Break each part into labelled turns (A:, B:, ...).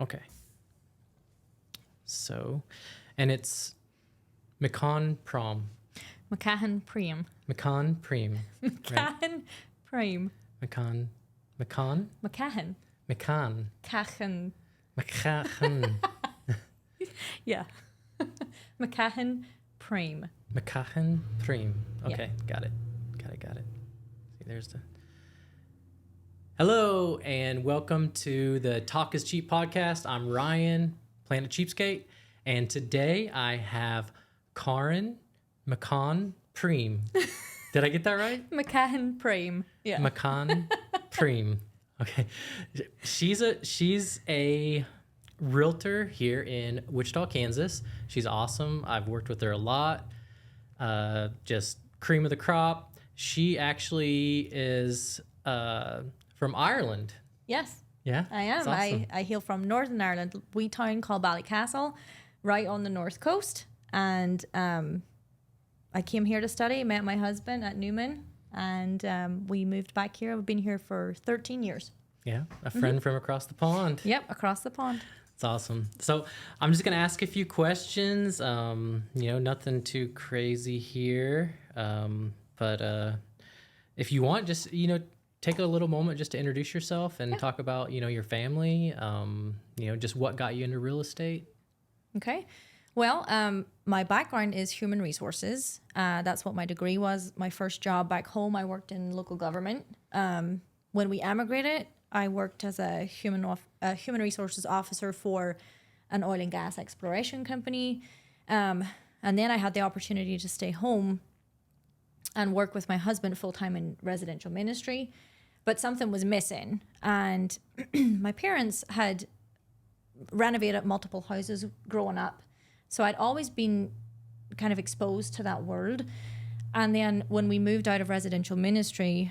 A: Okay. So, and it's McCaughan-Prahm.
B: McCaughan-Prahm.
A: McCaughan-Prahm.
B: McCaughan-Prahm.
A: McCaughan.
B: McCaughan.
A: McCaughan.
B: Caughan.
A: McCaughan.
B: Yeah. McCaughan-Prahm.
A: McCaughan-Prahm. Okay,
B: Yeah.
A: got it. See, there's the... Hello, and welcome to the Talk is Cheap podcast. I'm Ryan, Planet Cheapskate, and today I have Karen McCaughan-Prahm. Did I get that right?
B: McCaughan-Prahm. Yeah.
A: McCaughan-Prahm. Okay. She's a realtor here in Wichita, Kansas. She's awesome. I've worked with her a lot. Just cream of the crop. She actually is from Ireland.
B: Yes.
A: Yeah?
B: I am.
A: That's awesome.
B: I hail from Northern Ireland, a wee town called Ballycastle, right on the north coast. And I came here to study, met my husband at Newman, and we moved back here. We've been here for 13 years.
A: Yeah, a friend from across the pond.
B: Yep, across the pond.
A: It's awesome. So I'm just going to ask a few questions. Nothing too crazy here. But if you want, just, take a little moment just to introduce yourself and talk about, your family, just what got you into real estate.
B: Okay. Well, my background is human resources. That's what my degree was. My first job back home, I worked in local government. When we emigrated, I worked as a human resources officer for an oil and gas exploration company. And then I had the opportunity to stay home and work with my husband full-time in residential ministry. But something was missing. And my parents had renovated multiple houses growing up. So I'd always been kind of exposed to that world. And then when we moved out of residential ministry,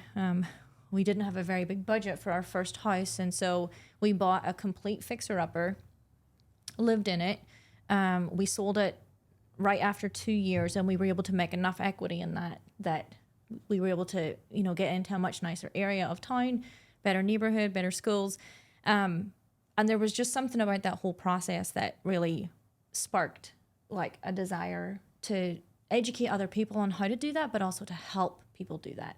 B: we didn't have a very big budget for our first house. And so we bought a complete fixer-upper, lived in it. We sold it right after 2 years, and we were able to make enough equity in that we were able to, get into a much nicer area of town, better neighborhood, better schools. And there was just something about that whole process that really sparked like a desire to educate other people on how to do that, but also to help people do that.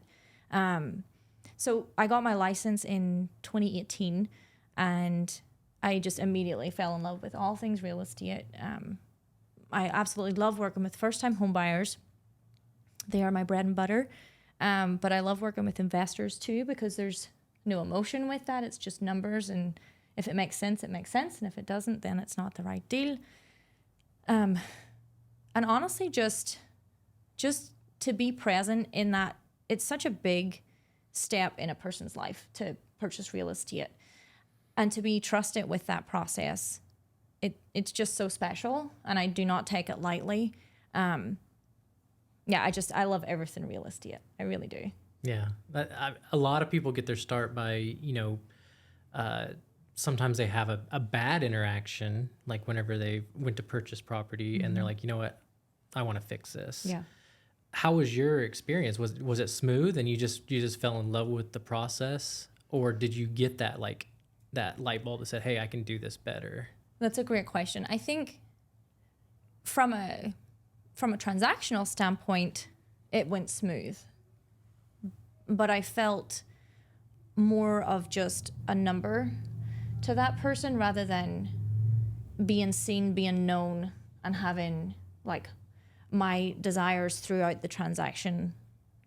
B: So I got my license in 2018, and I just immediately fell in love with all things real estate. I absolutely love working with first-time home buyers. They are my bread and butter. But I love working with investors too, because there's no emotion with that. It's just numbers, and if it makes sense, it makes sense. And if it doesn't, then it's not the right deal. And honestly, just to be present in that, it's such a big step in a person's life to purchase real estate, and to be trusted with that process. It's just so special, and I do not take it lightly. I love everything real estate. I really do.
A: Yeah. A lot of people get their start by, sometimes they have a bad interaction, like whenever they went to purchase property, and they're like, you know what, I want to fix this.
B: Yeah.
A: How was your experience? Was it smooth and you just fell in love with the process, or did you get that light bulb that said, hey, I can do this better?
B: That's a great question. I think from a transactional standpoint, it went smooth, but I felt more of just a number to that person rather than being seen, being known, and having like my desires throughout the transaction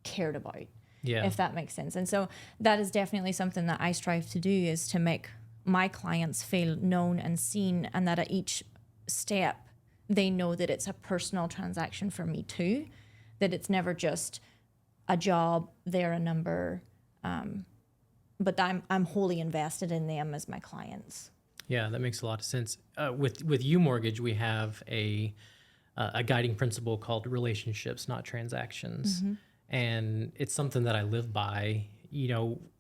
B: cared about, if that makes sense. And so that is definitely something that I strive to do, is to make my clients feel known and seen, and that at each step they know that it's a personal transaction for me too, that it's never just a job, they're a number, but I'm wholly invested in them as my clients.
A: Yeah, that makes a lot of sense. With U-Mortgage, we have a guiding principle called relationships, not transactions. Mm-hmm. And it's something that I live by.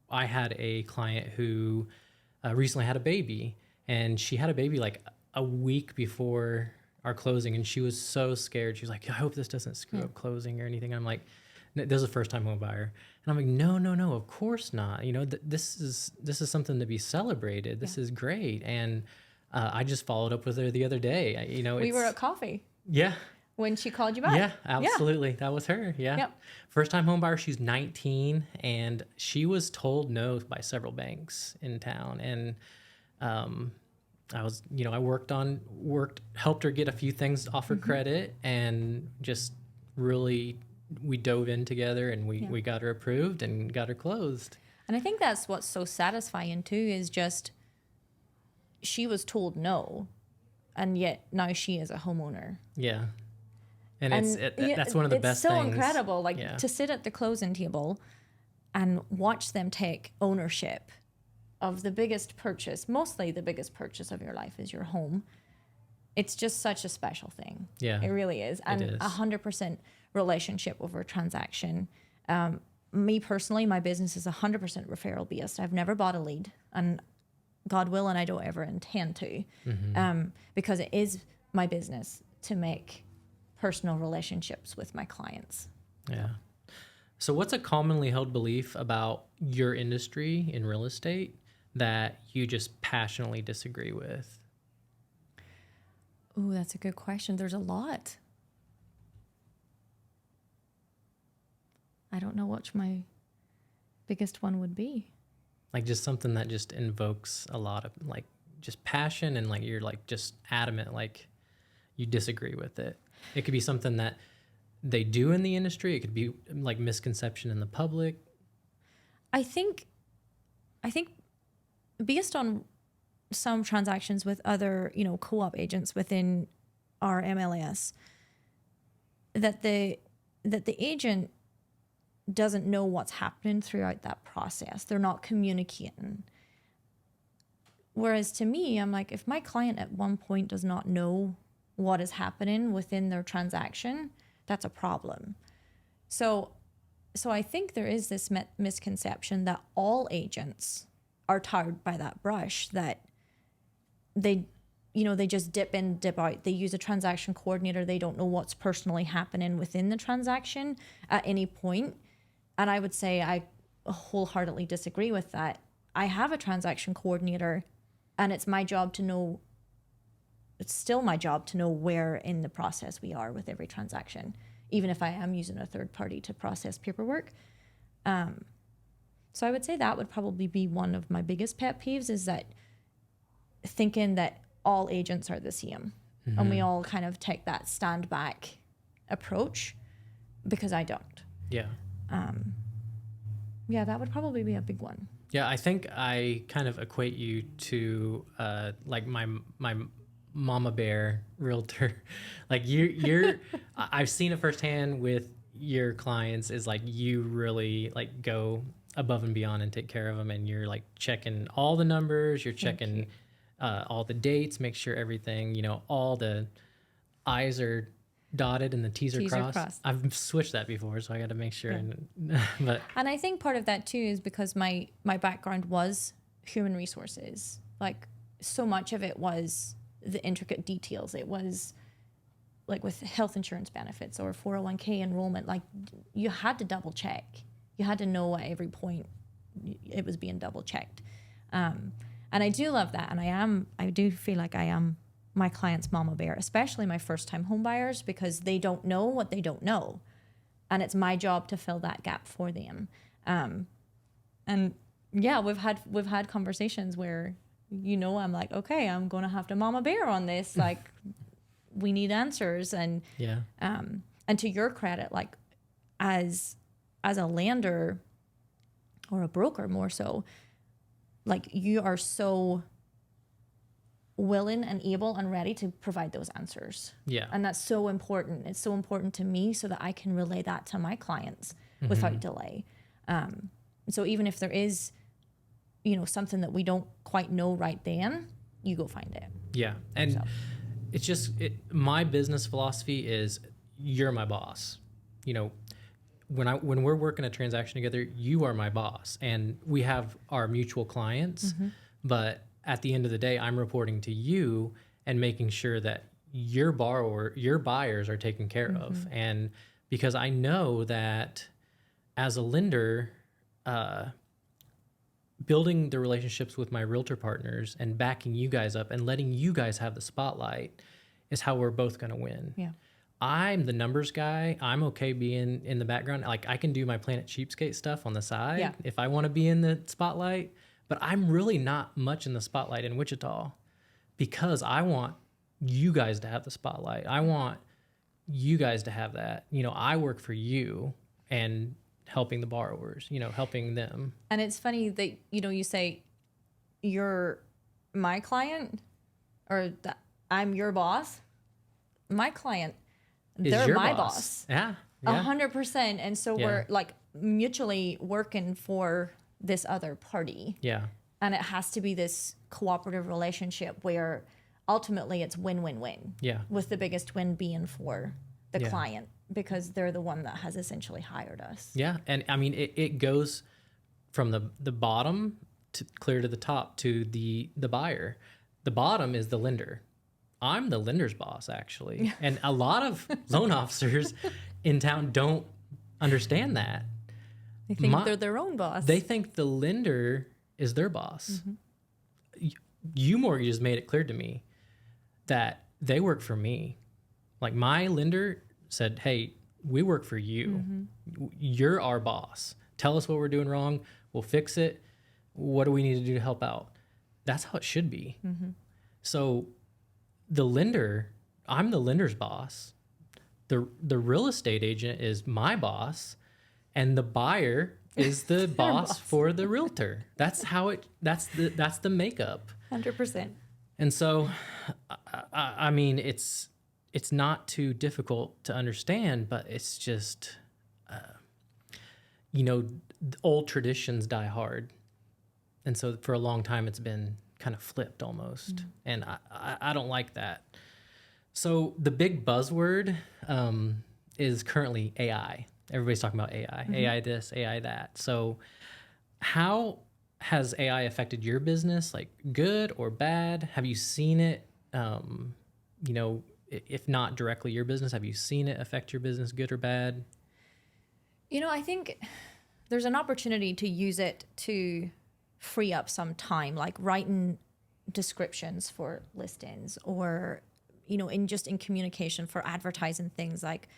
A: I had a client who recently had a baby, and she had a baby like a week before our closing, and she was so scared. She was like, I hope this doesn't screw up closing or anything. And I'm like, this is a first-time home buyer. And I'm like, no, of course not. This is something to be celebrated. This is great. And I just followed up with her the other day.
B: We were at coffee
A: Yeah.
B: when she called you back.
A: Yeah, absolutely. That was her. Yeah.
B: Yep.
A: First time home buyer. She's 19 and she was told no by several banks in town. And I was, I helped her get a few things off her credit and just really, we dove in together and we got her approved and got her closed.
B: And I think that's what's so satisfying too, is just she was told no, and yet now she is a homeowner.
A: Yeah. And that's one of the best things.
B: It's so incredible, to sit at the closing table and watch them take ownership of the biggest purchase, mostly the biggest purchase of your life is your home. It's just such a special thing.
A: Yeah.
B: It really is. And 100% relationship over transaction. Me personally, my business is 100% referral based. I've never bought a lead, and God willing, I don't ever intend to, because it is my business to make personal relationships with my clients.
A: Yeah. So what's a commonly held belief about your industry in real estate that you just passionately disagree with?
B: Ooh, that's a good question. There's a lot. I don't know what my biggest one would be.
A: Like just something that just invokes a lot of just passion and you're just adamant, you disagree with it. It could be something that they do in the industry. It could be misconception in the public.
B: I think based on some transactions with other, co-op agents within our MLS, that the agent doesn't know what's happening throughout that process. They're not communicating. Whereas to me, I'm like, if my client at one point does not know what is happening within their transaction, that's a problem. So I think there is this misconception that all agents are tarred by that brush, that they just dip in, dip out. They use a transaction coordinator. They don't know what's personally happening within the transaction at any point. And I would say I wholeheartedly disagree with that. I have a transaction coordinator, and it's my job to know, it's still my job to know where in the process we are with every transaction, even if I am using a third party to process paperwork. So I would say that would probably be one of my biggest pet peeves, is that thinking that all agents are the same, and we all kind of take that stand back approach, because I don't.
A: Yeah.
B: Yeah, that would probably be a big one.
A: Yeah, I think I kind of equate you to my mama bear realtor. You're I've seen it firsthand with your clients, is you really go above and beyond and take care of them, and you're checking all the numbers, you're checking all the dates, make sure everything, all the I's are dotted and the T's are crossed. I've switched that before, so I got to make sure.
B: Yeah. And I think part of that too is because my background was human resources. So much of it was the intricate details. It was with health insurance benefits or 401k enrollment. You had to double check. You had to know at every point it was being double checked. And I do love that. And I do feel like I am my client's mama bear, especially my first time home buyers, because they don't know what they don't know. And it's my job to fill that gap for them. And yeah, we've had conversations where, I'm like, okay, I'm going to have to mama bear on this. We need answers. And,
A: yeah.
B: And to your credit, as a lender or a broker more so, you are so willing and able and ready to provide those answers.
A: Yeah.
B: And that's so important. It's so important to me so that I can relay that to my clients without delay. So even if there is, something that we don't quite know right then, you go find it.
A: Yeah. And it's just, my business philosophy is, you're my boss. When we're working a transaction together, you are my boss, and we have our mutual clients, but at the end of the day, I'm reporting to you and making sure that your buyers are taken care of. And because I know that as a lender, building the relationships with my realtor partners and backing you guys up and letting you guys have the spotlight is how we're both going to win.
B: Yeah.
A: I'm the numbers guy. I'm okay being in the background. Like I can do my Planet Cheapskate stuff on the side
B: Yeah.
A: if I want to be in the spotlight, but I'm really not much in the spotlight in Wichita because I want you guys to have the spotlight. I want you guys to have that. You know, I work for you and helping the borrowers, you know, helping them.
B: And it's funny that, you know, you say you're my client or that I'm your boss. My client, they're
A: Your
B: my boss.
A: Yeah.
B: 100%. And so
A: Yeah.
B: we're like mutually working for this other party.
A: Yeah.
B: And it has to be this cooperative relationship where ultimately it's win-win-win.
A: Yeah.
B: With the biggest win being for the
A: Yeah.
B: client because they're the one that has essentially hired us.
A: Yeah. And I mean, it goes from the bottom to clear to the top to the buyer. The bottom is the lender. I'm the lender's boss, actually. And a lot of loan officers in town don't understand that.
B: They think they're their own boss.
A: They think the lender is their boss. You mortgages made it clear to me that they work for me. Like my lender said, hey, we work for you. You're our boss. Tell us what we're doing wrong. We'll fix it. What do we need to do to help out? That's how it should be. So the lender, I'm the lender's boss. The real estate agent is my boss, and the buyer is the boss for the realtor. That's how that's the makeup.
B: 100%.
A: And so, I mean, it's not too difficult to understand, but it's just, you know, old traditions die hard. And so for a long time, it's been kind of flipped almost. And I don't like that. So the big buzzword is currently AI. Everybody's talking about AI, AI this, AI that. So how has AI affected your business? Like good or bad? Have you seen it, you know, if not directly your business, have you seen it affect your business, good or bad?
B: You know, I think there's an opportunity to use it to free up some time, like writing descriptions for listings or, you know, in communication for advertising things like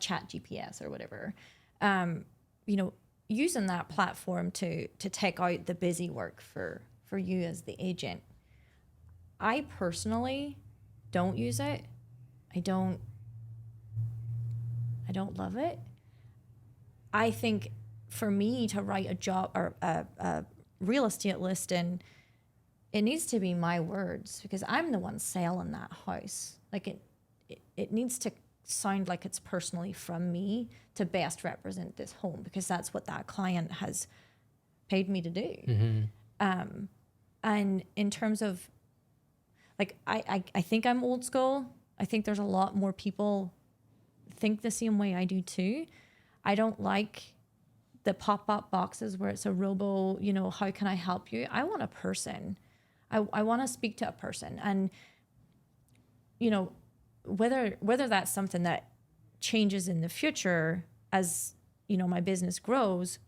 B: Chat GPS or whatever. You know, using that platform to take out the busy work for you as the agent. I personally don't use it. I don't love it. I think for me to write a job or a real estate listing, it needs to be my words because I'm the one selling that house. Like it needs to sound like it's personally from me to best represent this home because that's what that client has paid me to do. And in terms of like, I think I'm old school. I think there's a lot more people think the same way I do too. I don't like the pop-up boxes where it's a robo, you know, how can I help you? I want a person. I want to speak to a person. And, you know, whether that's something that changes in the future as, you know, my business grows,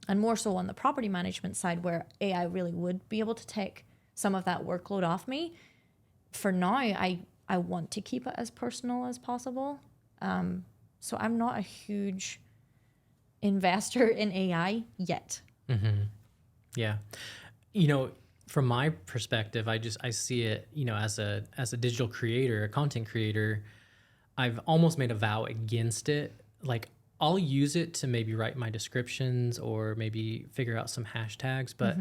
B: and more so on the property management side where AI really would be able to take some of that workload off me. For now, I want to keep it as personal as possible. So I'm not a huge investor in AI yet.
A: Yeah. You know, from my perspective, I see it, you know, as a digital creator, a content creator, I've almost made a vow against it. Like I'll use it to maybe write my descriptions or maybe figure out some hashtags, but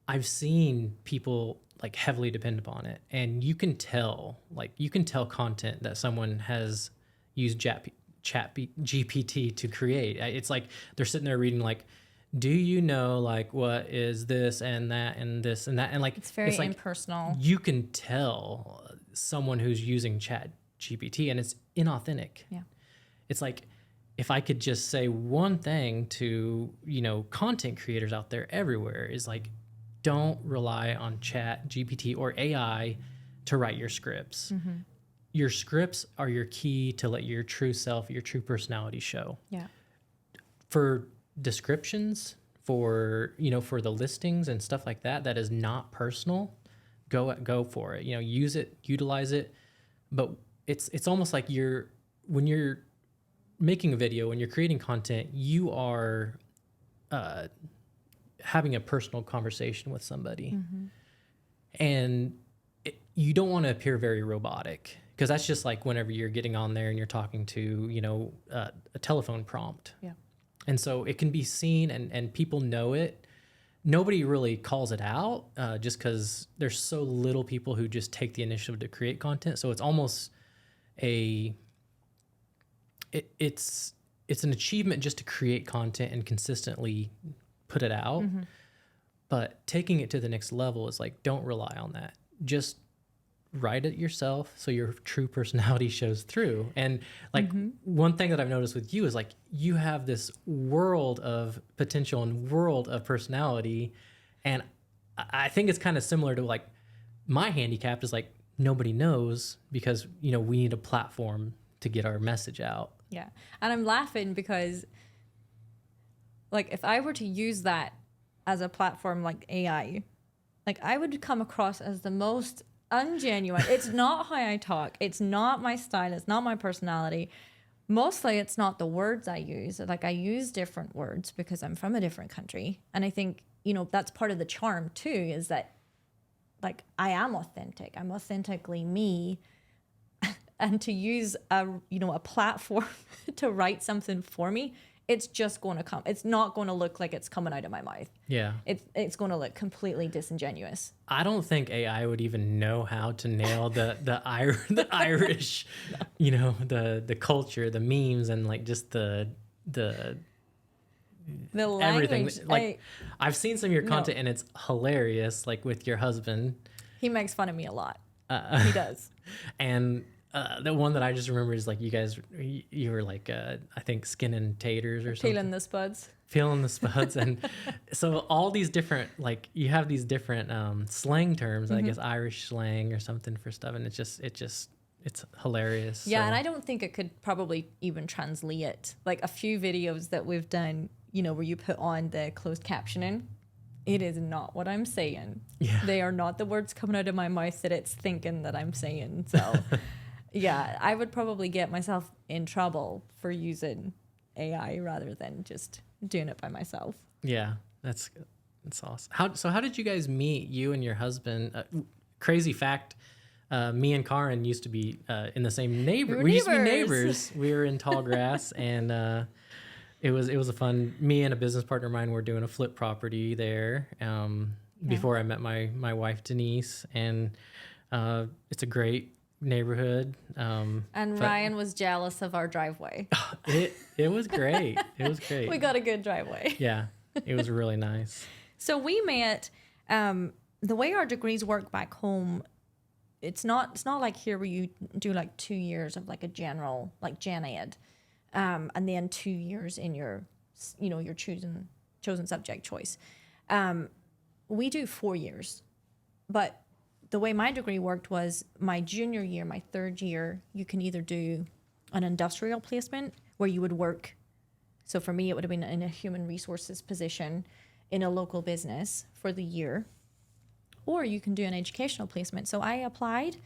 A: I've seen people like heavily depend upon it. And you can tell content that someone has used chat GPT to create. It's like they're sitting there reading like, do you know like what is this and that and this and that, and like
B: It's very
A: like,
B: impersonal.
A: You can tell someone who's using chat GPT and it's inauthentic.
B: Yeah.
A: It's like if I could just say one thing to, you know, content creators out there everywhere is like, don't rely on chat GPT or AI to write your scripts. Your scripts are your key to let your true self, your true personality show.
B: Yeah.
A: For descriptions, for, for the listings and stuff like that, that is not personal, go for it. Use it, utilize it. But it's almost like when you're making a video, when you're creating content, you are having a personal conversation with somebody. And you don't want to appear very robotic, because that's just like whenever you're getting on there and you're talking to, a telephone prompt.
B: Yeah.
A: And so it can be seen, and people know it. Nobody really calls it out, just because there's so little people who just take the initiative to create content. So it's almost it's an achievement just to create content and consistently put it out. But taking it to the next level is like, don't rely on that. Just write it yourself so your true personality shows through. And like one thing that I've noticed with you is like you have this world of potential and world of personality. And I think it's kind of similar to like my handicap is like nobody knows, because we need a platform to get our message out.
B: Yeah. And I'm laughing because like if I were to use that as a platform like AI, like I would come across as the most ungenuine. It's not how I talk. It's not my style. It's not my personality. Mostly it's not the words I use. Like I use different words because I'm from a different country. And I think, that's part of the charm too, is that like I am authentic. I'm authentically me. And to use a platform to write something for me, it's just going to come. It's not going to look like it's coming out of my mouth.
A: Yeah.
B: It's going to look completely disingenuous.
A: I don't think AI would even know how to nail the Irish, the culture, the memes, and like just the everything.
B: Language.
A: Like I've seen some of your content and it's hilarious. Like with your husband,
B: he makes fun of me a lot. He does.
A: And the one that I just remember is like you were like I think skinning taters or something.
B: Peeling the
A: And
B: spuds.
A: so all these different, like you have these different slang terms, I guess Irish slang or something for stuff, and it's hilarious.
B: Yeah,
A: so.
B: and I don't think it could probably even translate it. Like a few videos that we've done, where you put on the closed captioning, it is not what I'm saying.
A: Yeah.
B: They are not the words coming out of my mouth that it's thinking that I'm saying. So yeah, I would probably get myself in trouble for using AI rather than just doing it by myself.
A: Yeah, that's awesome. How did you guys meet, you and your husband? Crazy fact, me and Karen used to be in the same neighborhood. We used to be neighbors. We were in Tallgrass, and it was a fun. Me and a business partner of mine were doing a flip property there before I met my wife Denise, and it's a great neighborhood.
B: And Ryan was jealous of our driveway.
A: It was great. It was great.
B: We got a good driveway.
A: Yeah, it was really nice.
B: So we met. The way our degrees work back home, it's not like here where you do like 2 years of like a general like gen ed, and then 2 years in your your chosen subject choice. We do 4 years, but the way my degree worked was my junior year, my third year, you can either do an industrial placement where you would work. So for me, it would have been in a human resources position in a local business for the year, or you can do an educational placement. So I applied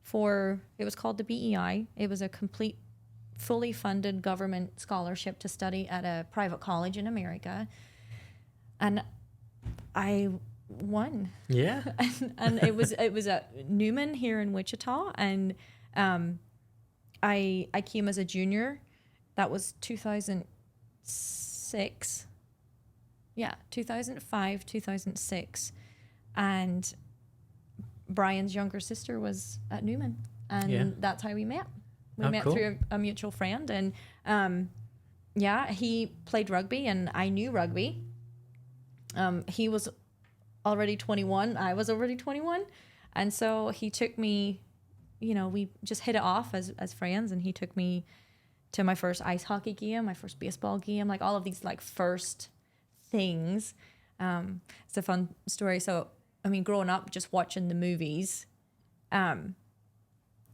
B: for, it was called the BEI. It was a complete, fully funded government scholarship to study at a private college in America. And I won.
A: Yeah.
B: and it was at Newman here in Wichita, and I came as a junior. That was 2006. Yeah, 2005, 2006. And Brian's younger sister was at Newman, and that's how we met. We met
A: cool.
B: through a mutual friend, and he played rugby, and I knew rugby. He was already 21. I was already 21. And so he took me, we just hit it off as friends, and he took me to my first ice hockey game, my first baseball game, like all of these like first things. It's a fun story. So, I mean, growing up, just watching the movies,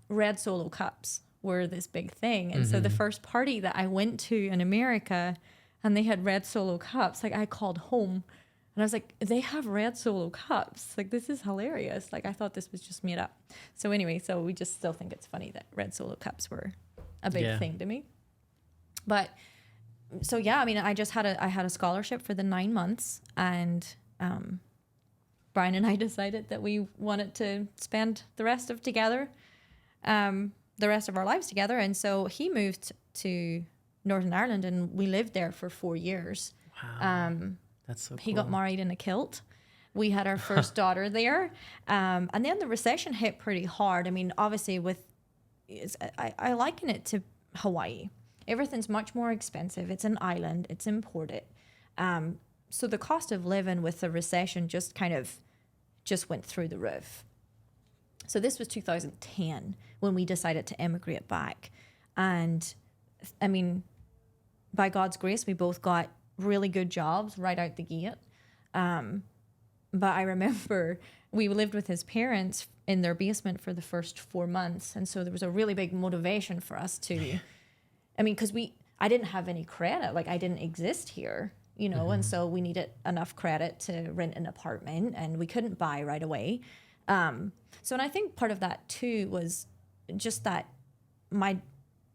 B: red Solo cups were this big thing. And so the first party that I went to in America, and they had red Solo cups. Like I called home and I was like, they have red Solo cups. Like this is hilarious. Like I thought this was just made up. So anyway, so we just still think it's funny that red Solo cups were a big thing to me. But so yeah, I mean, I had a scholarship for the 9 months, and Brian and I decided that we wanted to spend the rest of our lives together. And so he moved to Northern Ireland, and we lived there for 4 years.
A: Wow. That's so cool.
B: He got married in a kilt. We had our first daughter there. And then the recession hit pretty hard. I mean, obviously I liken it to Hawaii. Everything's much more expensive. It's an island. It's imported. So the cost of living with the recession just went through the roof. So this was 2010 when we decided to emigrate back. And I mean, by God's grace, we both got really good jobs right out the gate. But I remember we lived with his parents in their basement for the first 4 months. And so there was a really big motivation for us to, I mean, because I didn't have any credit. Like I didn't exist here, you know, and so we needed enough credit to rent an apartment, and we couldn't buy right away. So, and I think part of that too was just that my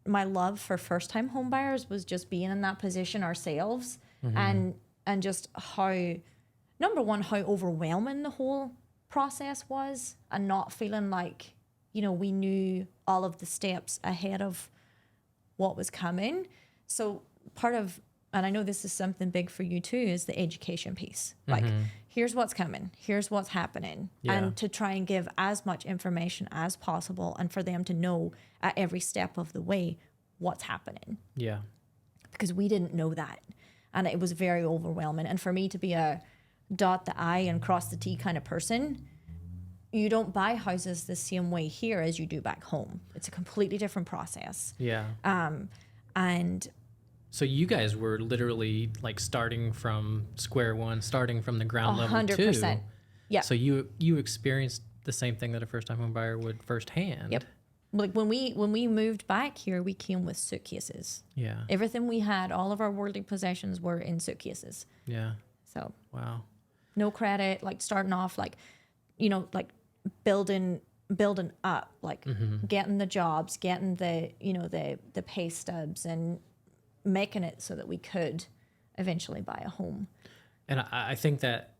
B: love for first-time home buyers was just being in that position ourselves, and just how, number one, how overwhelming the whole process was, and not feeling like, you know, we knew all of the steps ahead of what was coming. So part of, and I know this is something big for you too, is the education piece. Like, here's what's coming, here's what's happening, and to try and give as much information as possible, and for them to know at every step of the way what's happening. Yeah. Because we didn't know that, and it was very overwhelming. And for me to be a dot the I and cross the T kind of person, you don't buy houses the same way here as you do back home. It's a completely different process. Yeah. And
A: so you guys were literally like starting from square one, starting from the ground level
B: 100%. Yeah.
A: So you experienced the same thing that a first-time home buyer would firsthand.
B: Yep. Like when we moved back here, we came with suitcases. Yeah. Everything we had, all of our worldly possessions were in suitcases. Yeah. So. Wow. No credit, like starting off, like, you know, like building up, like getting the jobs, getting the, you know, the pay stubs, and making it so that we could eventually buy a home.
A: And I think that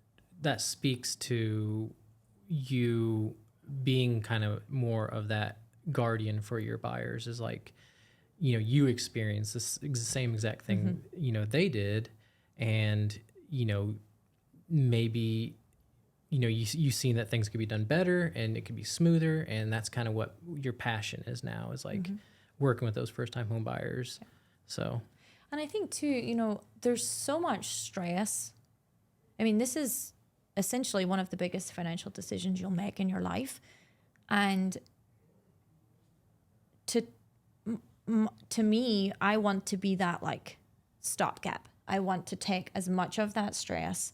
A: speaks to you being kind of more of that guardian for your buyers, is like, you know, you experienced this same exact thing, you know, they did. And, you know, maybe, you know, you seen that things could be done better and it could be smoother. And that's kind of what your passion is now, is like working with those first-time home buyers. Yeah. So.
B: And I think too, you know, there's so much stress. I mean, this is essentially one of the biggest financial decisions you'll make in your life. And to me, I want to be that like stopgap. I want to take as much of that stress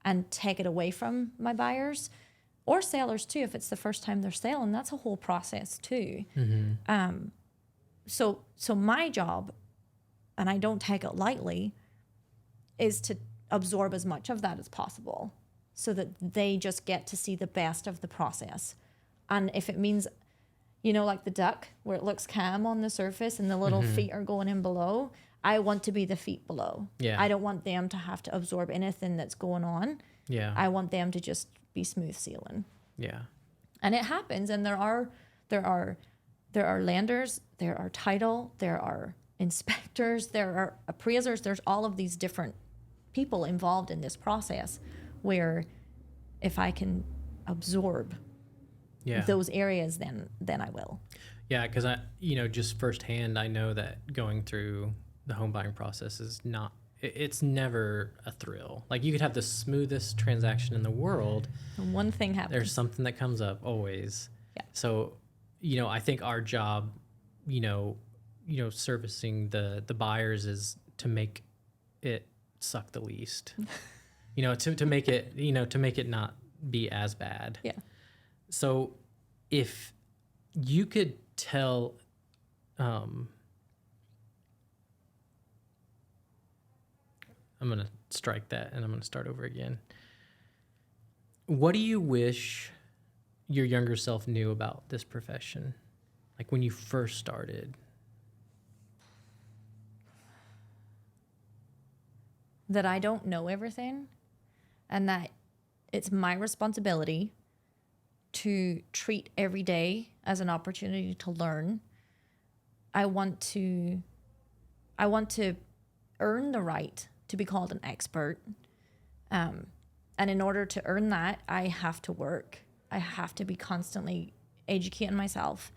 B: and take it away from my buyers or sellers too. If it's the first time they're selling, that's a whole process too. So my job, and I don't take it lightly, is to absorb as much of that as possible so that they just get to see the best of the process. And if it means, you know, like the duck where it looks calm on the surface and the little feet are going in below, I want to be the feet below. Yeah. I don't want them to have to absorb anything that's going on. Yeah. I want them to just be smooth sailing. Yeah. And it happens. And there are lenders, there are title, there are inspectors, there are appraisers, there's all of these different people involved in this process, where if I can absorb those areas, then I will.
A: Yeah, because I, you know, just firsthand, I know that going through the home buying process is not, it's never a thrill. Like, you could have the smoothest transaction in the world.
B: And one thing happens.
A: There's something that comes up always. Yeah. So, you know, I think our job, you know, servicing the buyers is to make it suck the least. You know, to make it, you know, to make it not be as bad. Yeah. So if you could tell, to strike that and I'm going to start over again. What do you wish your younger self knew about this profession? Like when you first started?
B: That I don't know everything, and that it's my responsibility to treat every day as an opportunity to learn. I want to earn the right to be called an expert. And in order to earn that, I have to work. I have to be constantly educating myself.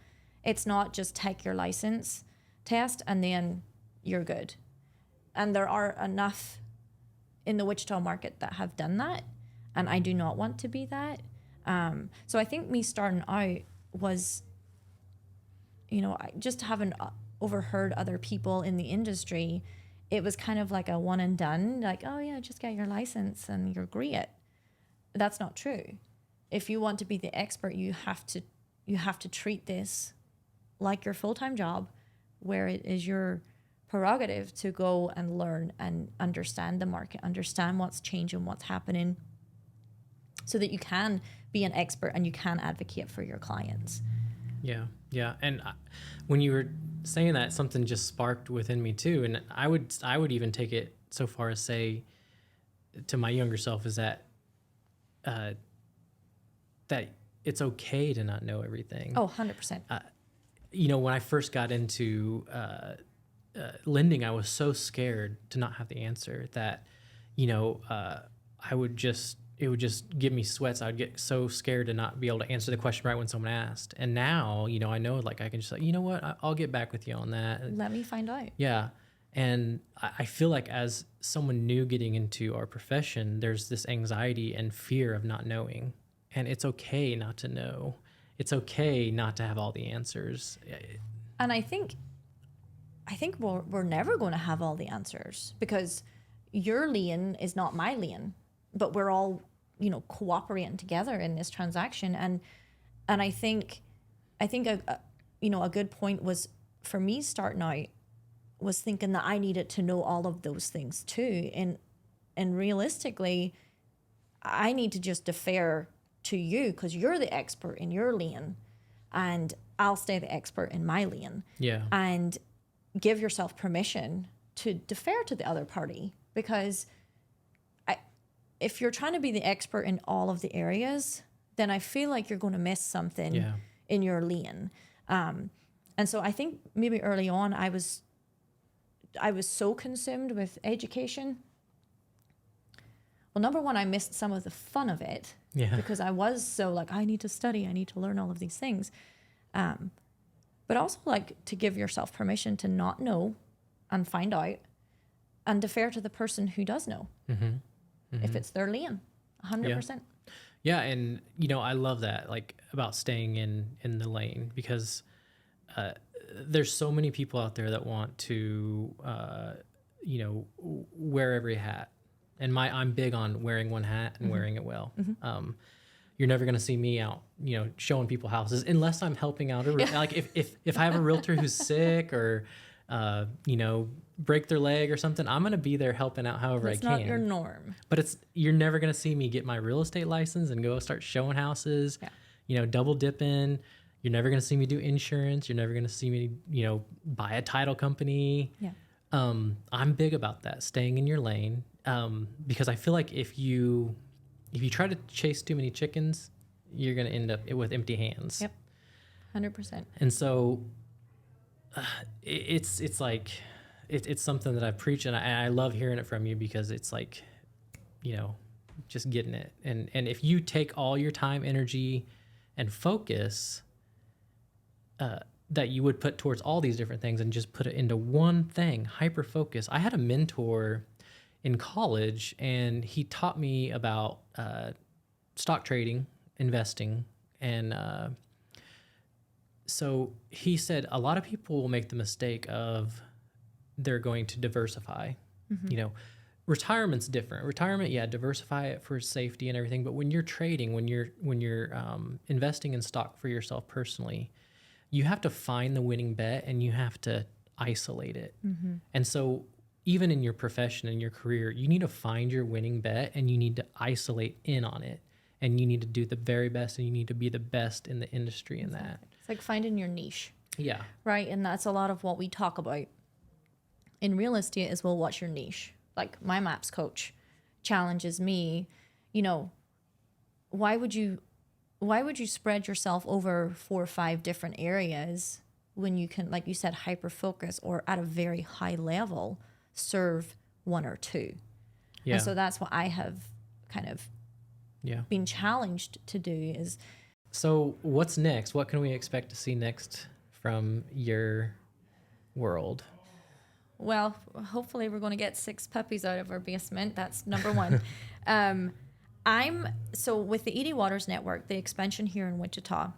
B: It's not just take your license test and then you're good. And there are enough in the Wichita market that have done that, and I do not want to be that. So I think me starting out was, I just haven't overheard other people in the industry. It was kind of like a one and done, like, oh yeah, just get your license and you're great. That's not true. If you want to be the expert, you have to treat this like your full-time job, where it is your prerogative to go and learn and understand the market, understand what's changing, what's happening, so that you can be an expert and you can advocate for your clients.
A: Yeah. And when you were saying that, something just sparked within me too. And I would even take it so far as say to my younger self is that that it's okay to not know everything.
B: Oh, 100%.
A: When I first got into lending, I was so scared to not have the answer that, it would just give me sweats. I would get so scared to not be able to answer the question right when someone asked. And now, I know, like, I can just like, you know what, I'll get back with you on that.
B: Let me find out.
A: Yeah. And I feel like as someone new getting into our profession, there's this anxiety and fear of not knowing. And it's okay not to know. It's okay not to have all the answers.
B: And I think we're never going to have all the answers, because your lane is not my lane, but we're all, cooperating together in this transaction. And I think a good point was for me starting out was thinking that I needed to know all of those things too. And realistically, I need to just defer to you because you're the expert in your lane, and I'll stay the expert in my lane.
A: Yeah.
B: And give yourself permission to defer to the other party, because if you're trying to be the expert in all of the areas, then I feel like you're going to miss something in your lane. And so I think maybe early on I was so consumed with education. Well, number one, I missed some of the fun of it because I was so like, I need to study, I need to learn all of these things. But also like to give yourself permission to not know and find out, and defer to the person who does know. Mm-hmm. If it's their lane, 100%.
A: Yeah. And, I love that, like about staying in the lane, because there's so many people out there that want to, wear every hat. And I'm big on wearing one hat and wearing it well. Mm-hmm. You're never going to see me out, showing people houses unless I'm helping out. Like if I have a realtor who's sick or, break their leg or something, I'm going to be there helping out however I can.
B: It's not your norm.
A: But you're never going to see me get my real estate license and go start showing houses, double dipping. You're never going to see me do insurance. You're never going to see me, buy a title company. Yeah. I'm big about that, staying in your lane. Because I feel like if you try to chase too many chickens, you're going to end up with empty hands.
B: Yep. 100%.
A: And so it's like, it's something that I preach, and I love hearing it from you, because it's like, just getting it. And if you take all your time, energy, and focus that you would put towards all these different things and just put it into one thing, hyper focus. I had a mentor in college, and he taught me about stock trading, investing, and so he said a lot of people will make the mistake of they're going to diversify. Mm-hmm. Retirement's different. Retirement, diversify it for safety and everything. But when you're trading, when you're investing in stock for yourself personally, you have to find the winning bet and you have to isolate it. Mm-hmm. And so even in your profession and your career, you need to find your winning bet and you need to isolate in on it. And you need to do the very best and you need to be the best in the industry in that.
B: It's like finding your niche.
A: Yeah.
B: Right. And that's a lot of what we talk about in real estate is, well, what's your niche? Like my maps coach challenges me, you know, why would you spread yourself over 4 or 5 different areas when you can, like you said, hyper focus or at a very high level serve 1 or 2?
A: Yeah.
B: And so that's what I have kind of been challenged to do is.
A: So what's next? What can we expect to see next from your world?
B: Well, hopefully we're going to get 6 puppies out of our basement. That's number 1. So with the ED Waters Network, the expansion here in Wichita,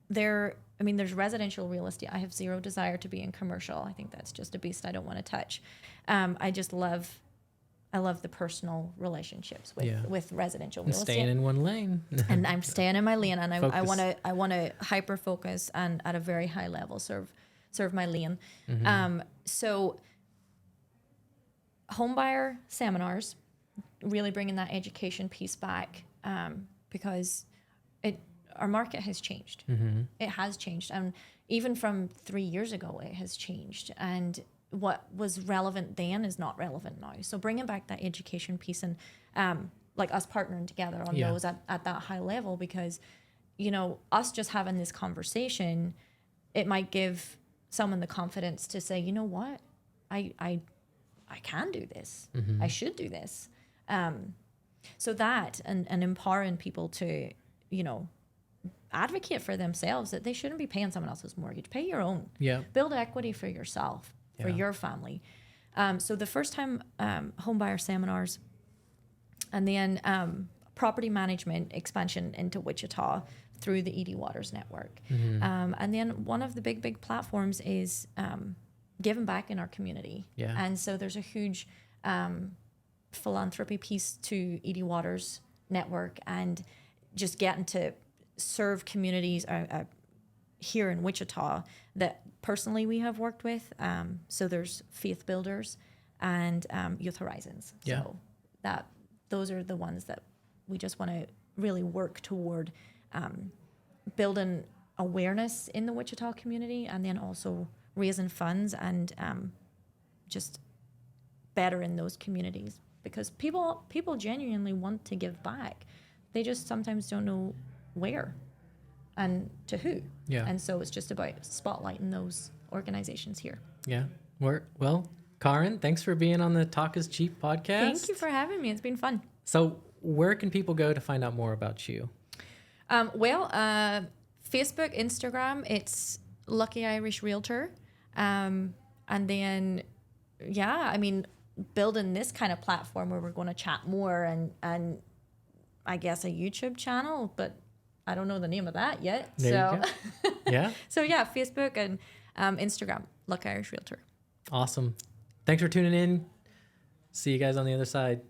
B: there's residential real estate. I have zero desire to be in commercial. I think that's just a beast I don't want to touch. I love the personal relationships with residential real estate.
A: Staying in one lane.
B: And I'm staying in my lane, and I want to hyper focus and at a very high level serve my lane.
A: Mm-hmm.
B: So homebuyer seminars, really bringing that education piece back, because our market has changed.
A: Mm-hmm.
B: It has changed, and even from 3 years ago, it has changed. And what was relevant then is not relevant now. So bringing back that education piece and like us partnering together on those at that high level, because, you know, us just having this conversation, it might give someone the confidence to say, you know what, I can do this.
A: Mm-hmm.
B: I should do this. So that and empowering people to, you know, advocate for themselves, that they shouldn't be paying someone else's mortgage. Pay your own.
A: Yeah.
B: Build equity for yourself, for your family. So the first time homebuyer seminars, and then property management expansion into Wichita through the ED Waters Network.
A: Mm-hmm.
B: And then one of the big platforms is giving back in our community.
A: Yeah.
B: And so there's a huge philanthropy piece to ED Waters Network, and just getting to serve communities here in Wichita that personally we have worked with. So there's Faith Builders and Youth Horizons.
A: Yeah.
B: So those are the ones that we just want to really work toward building awareness in the Wichita community, and then also raising funds and just better in those communities, because people genuinely want to give back. They just sometimes don't know where and to who.
A: Yeah.
B: And so it's just about spotlighting those organizations here.
A: Yeah. Well, Karen, thanks for being on the Talk is Cheap podcast.
B: Thank you for having me. It's been fun.
A: So where can people go to find out more about you?
B: Facebook, Instagram, it's Lucky Irish Realtor. And then, building this kind of platform where we're going to chat more, and I guess a YouTube channel, but I don't know the name of that yet.
A: There you go. Yeah.
B: So yeah, Facebook and Instagram, Lucky Irish Realtor.
A: Awesome. Thanks for tuning in. See you guys on the other side.